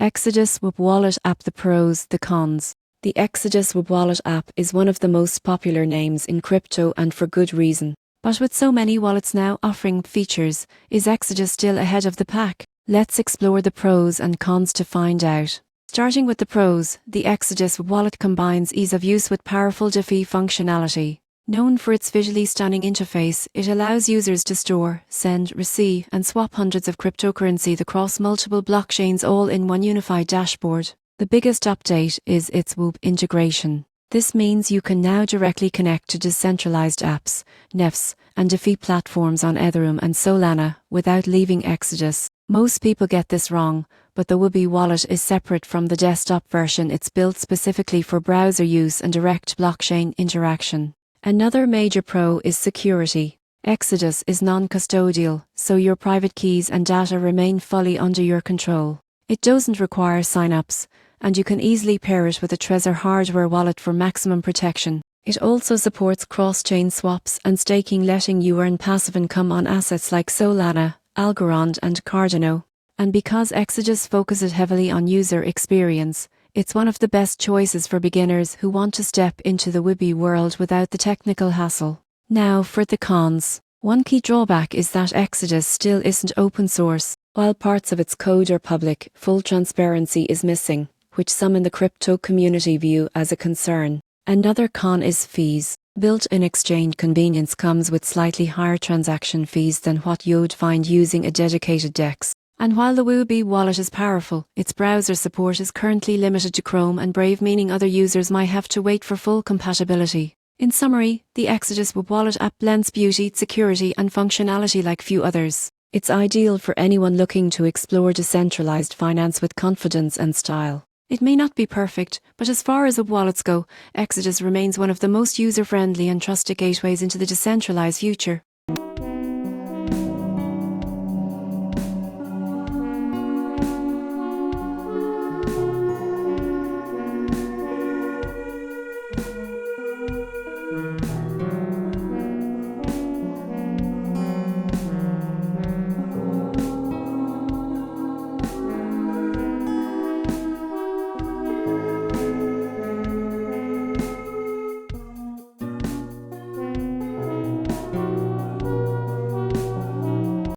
Exodus Web Wallet app. The pros, the cons. The Exodus Web Wallet app is one of the most popular names in crypto, and for good reason. But with so many wallets now offering features, is Exodus still ahead of the pack? Let's explore the pros and cons to find out. Starting with the pros, the Exodus Web Wallet combines ease of use with powerful DeFi functionality. Known for its visually stunning interface, it allows users to store, send, receive, and swap hundreds of cryptocurrency across multiple blockchains, all in one unified dashboard. The biggest update is its Web integration. This means you can now directly connect to decentralized apps, NFTs, and DeFi platforms on Ethereum and Solana without leaving Exodus. Most people get this wrong, but the Web wallet is separate from the desktop version. It's built specifically for browser use and direct blockchain interaction. Another major pro is security. Exodus is non-custodial, so your private keys and data remain fully under your control. It doesn't require sign-ups, and you can easily pair it with a Trezor hardware wallet for maximum protection. It also supports cross-chain swaps and staking, letting you earn passive income on assets like Solana, Algorand, and Cardano. And because Exodus focuses heavily on user experience, it's one of the best choices for beginners who want to step into the Web world without the technical hassle. Now for the cons. One key drawback is that Exodus still isn't open source. While parts of its code are public, full transparency is missing, which some in the crypto community view as a concern. Another con is fees. Built-in exchange convenience comes with slightly higher transaction fees than what you'd find using a dedicated DEX. And while the Web wallet is powerful, its browser support is currently limited to Chrome and Brave, meaning other users might have to wait for full compatibility. In summary, the Exodus Web Wallet app blends beauty, security, and functionality like few others. It's ideal for anyone looking to explore decentralized finance with confidence and style. It may not be perfect, but as far as web wallets go, Exodus remains one of the most user-friendly and trusted gateways into the decentralized future.